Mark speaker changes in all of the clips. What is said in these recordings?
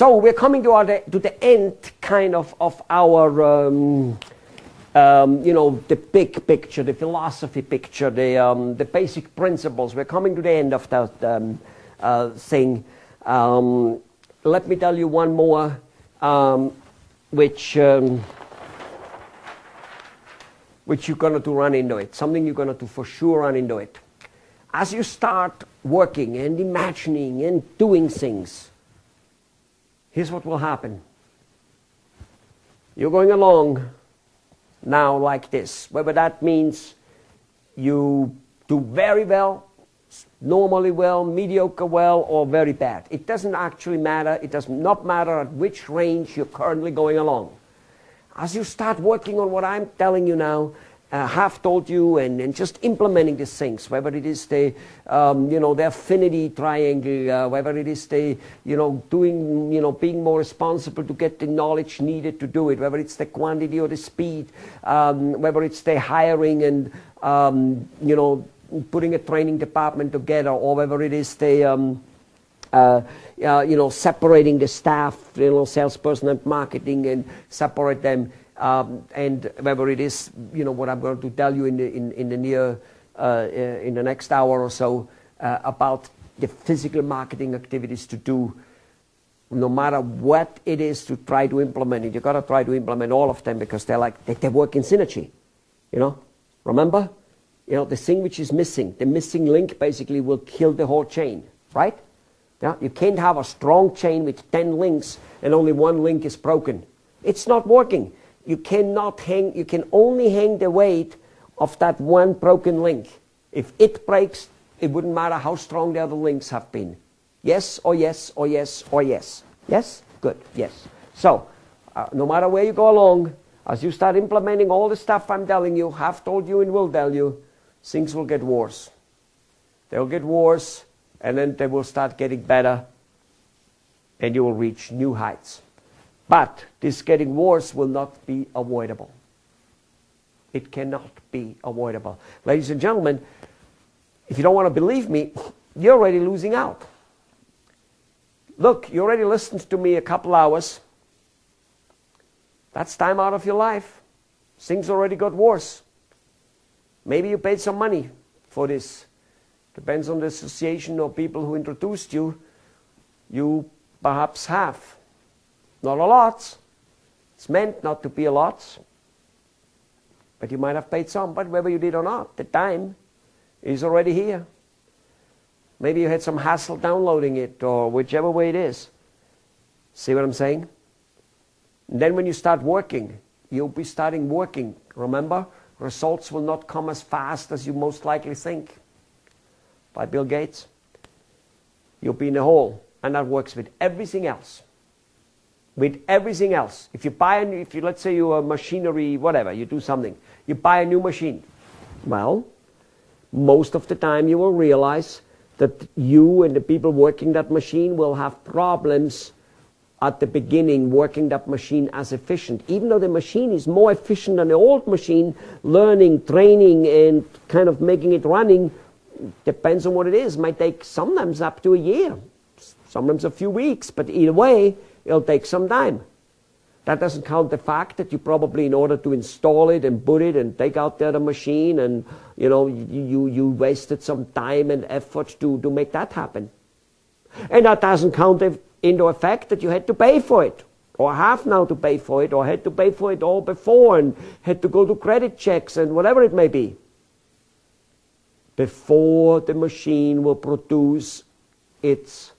Speaker 1: So we're coming to the end kind of our, you know, the big picture, the philosophy picture, the basic principles. We're coming to the end of that thing. Let me tell you one more, which you're going to run into it, something you're going to for sure run into it. As you start working and imagining and doing things, here's what will happen. You're going along now like this, whether that means you do very well, normally well, mediocre well, or very bad. It doesn't actually matter. It does not matter at which range you're currently going along. As you start working on what I'm telling you now, have told you, and just implementing these things, whether it is the, you know, the affinity triangle, whether it is the, you know, doing, you know, being more responsible to get the knowledge needed to do it, whether it's the quantity or the speed, whether it's the hiring and, you know, putting a training department together, or whether it is the, you know, separating the staff, you know, salesperson and marketing, and separate them. And whether it is, you know, what I'm going to tell you in the near, in the next hour or so, about the physical marketing activities to do, no matter what it is to try to implement it. You've got to try to implement all of them, because they're like, they work in synergy, you know. Remember, you know, the thing which is missing, the missing link basically will kill the whole chain, right? Yeah? You can't have a strong chain with 10 links and only one link is broken. It's not working. You cannot hang, you can only hang the weight of that one broken link. If it breaks, it wouldn't matter how strong the other links have been. Yes, or yes, or yes, or yes. Yes? Good, yes. So, no matter where you go along, as you start implementing all the stuff I'm telling you, have told you and will tell you, things will get worse. They'll get worse, and then they will start getting better, and you will reach new heights. But this getting worse will not be avoidable. It cannot be avoidable. Ladies and gentlemen, if you don't want to believe me, you're already losing out. Look, you already listened to me a couple hours. That's time out of your life. Things already got worse. Maybe you paid some money for this. Depends on the association or people who introduced you. You perhaps have. Not a lot. It's meant not to be a lot. But you might have paid some. But whether you did or not, the time is already here. Maybe you had some hassle downloading it, or whichever way it is. See what I'm saying? And then when you start working, you'll be starting working. Remember, results will not come as fast as you most likely think. By Bill Gates. You'll be in a hole. And that works with everything else. With everything else. If you buy, let's say you're a machinery, whatever, you do something. You buy a new machine. Well, most of the time you will realize that you and the people working that machine will have problems at the beginning working that machine as efficient. Even though the machine is more efficient than the old machine, learning, training, and kind of making it running, depends on what it is. Might take sometimes up to a year, sometimes a few weeks, but either way, it'll take some time. That doesn't count the fact that you probably, in order to install it and put it and take out the other machine, and you know, you wasted some time and effort to make that happen. And that doesn't count into the fact that you had to pay for it, or have now to pay for it, or had to pay for it all before, and had to go to credit checks and whatever it may be, before the machine will produce its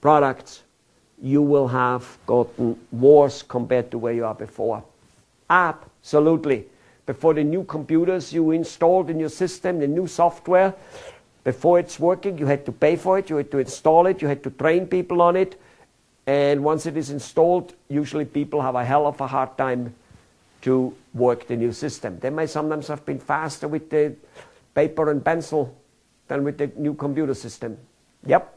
Speaker 1: products. You will have gotten worse compared to where you are before. Absolutely. Before the new computers you installed in your system, the new software, before it's working, you had to pay for it, you had to install it, you had to train people on it, and once it is installed, usually people have a hell of a hard time to work the new system. They may sometimes have been faster with the paper and pencil than with the new computer system. Yep.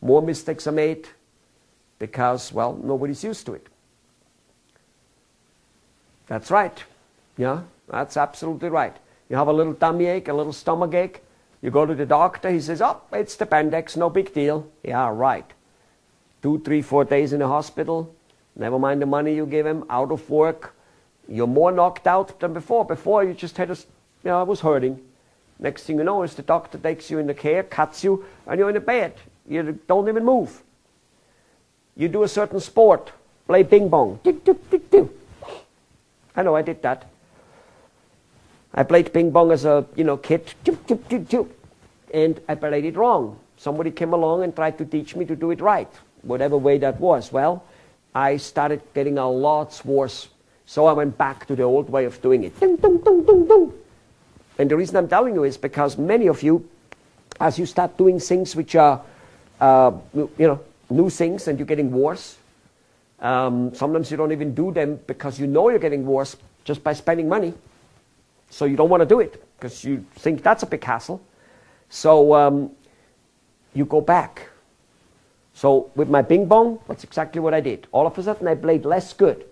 Speaker 1: More mistakes are made because, well, nobody's used to it. That's right. Yeah, that's absolutely right. You have a little tummy ache, a little stomach ache, You go to the doctor, he says, oh, it's the appendix, no big deal. Yeah, right. 2, 3, 4 days in the hospital, never mind the money you give him, out of work. You're more knocked out than before. Before you just had I was hurting. Next thing you know is the doctor takes you in the care, cuts you, and you're in the bed. You don't even move. You do a certain sport, play ping pong. I know I did that. I played ping pong as a kid, and I played it wrong. Somebody came along and tried to teach me to do it right, whatever way that was. Well, I started getting a lot worse, so I went back to the old way of doing it. And the reason I'm telling you is because many of you, as you start doing things which are, new things, and you're getting worse, sometimes you don't even do them because you know you're getting worse just by spending money. So you don't want to do it because you think that's a big hassle. So you go back. So with my ping pong, that's exactly what I did. All of a sudden I played less good.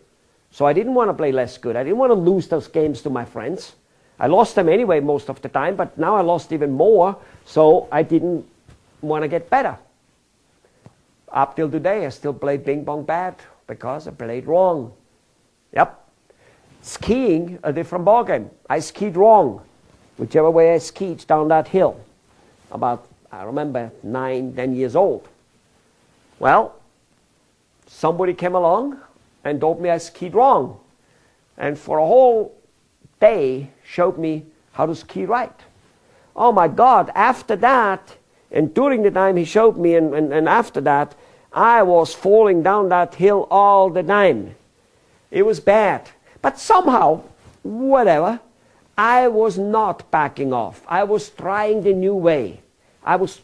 Speaker 1: So I didn't want to play less good. I didn't want to lose those games to my friends. I lost them anyway most of the time, but now I lost even more, so I didn't want to get better. Up till today, I still play ping pong bad because I played wrong. Yep. Skiing, a different ballgame. I skied wrong, whichever way I skied down that hill. I remember, 9, 10 years old. Well, somebody came along and told me I skied wrong. And for a whole day, showed me how to ski right. Oh my God, after that, and during the time he showed me, and after that, I was falling down that hill all the time. It was bad. But somehow, whatever, I was not backing off. I was trying the new way. I was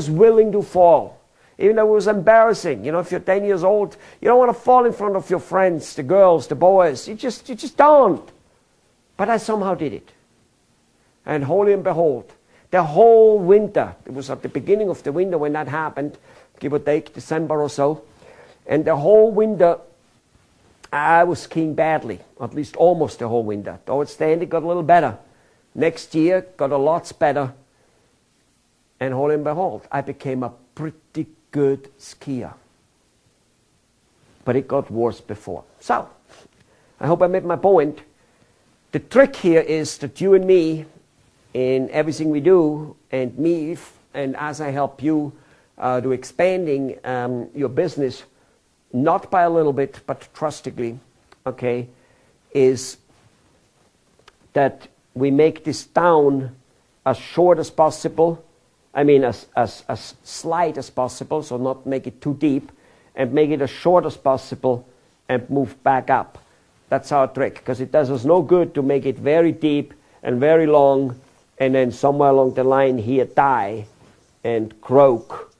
Speaker 1: willing to fall. Even though it was embarrassing. If you're 10 years old, you don't want to fall in front of your friends, the girls, the boys. You just don't. But I somehow did it. And holy and behold, the whole winter, it was at the beginning of the winter when that happened, give or take December or so, and the whole winter I was skiing badly, at least almost the whole winter. Towards the end it got a little better. Next year got a lot better. And holy and behold, I became a pretty good skier. But it got worse before. So, I hope I made my point. The trick here is that you and me, in everything we do, and me, and as I help you to expanding your business, not by a little bit, but drastically, okay, is that we make this down as short as possible. I mean, as slight as possible, so not make it too deep, and make it as short as possible and move back up. That's our trick, because it does us no good to make it very deep and very long, and then somewhere along the line here die and croak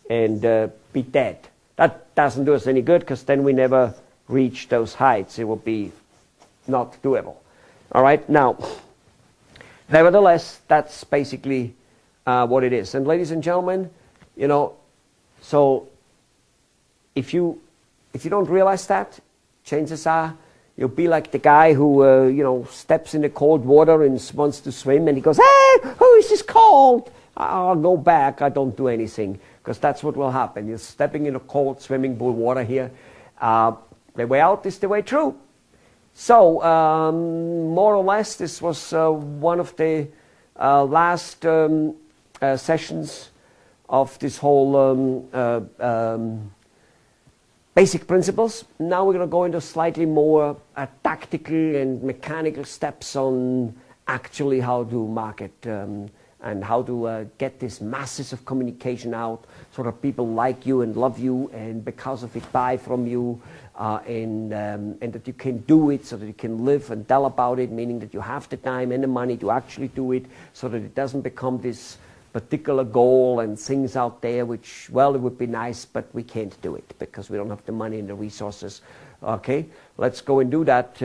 Speaker 1: and be dead. That doesn't do us any good, because then we never reach those heights. It will be not doable. All right, now, nevertheless, that's basically what it is. And ladies and gentlemen, so if you don't realize that, chances are you'll be like the guy who steps in the cold water and wants to swim, and he goes, "Hey, oh, it's just cold. I'll go back. I don't do anything," because that's what will happen. You're stepping in a cold swimming pool water here. The way out is the way through. So more or less, this was one of the last sessions of this whole basic principles. Now we're going to go into slightly more tactical and mechanical steps on actually how to market and how to get these masses of communication out so that people like you and love you, and because of it buy from you, and that you can do it, so that you can live and tell about it, meaning that you have the time and the money to actually do it, so that it doesn't become this particular goal and things out there which, well, it would be nice, but we can't do it because we don't have the money and the resources. Okay, let's go and do that.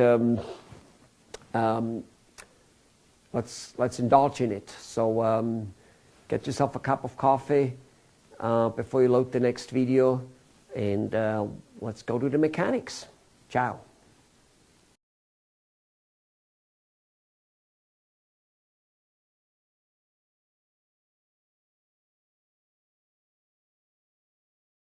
Speaker 1: Let's indulge in it. So get yourself a cup of coffee before you load the next video, and let's go to the mechanics. Ciao.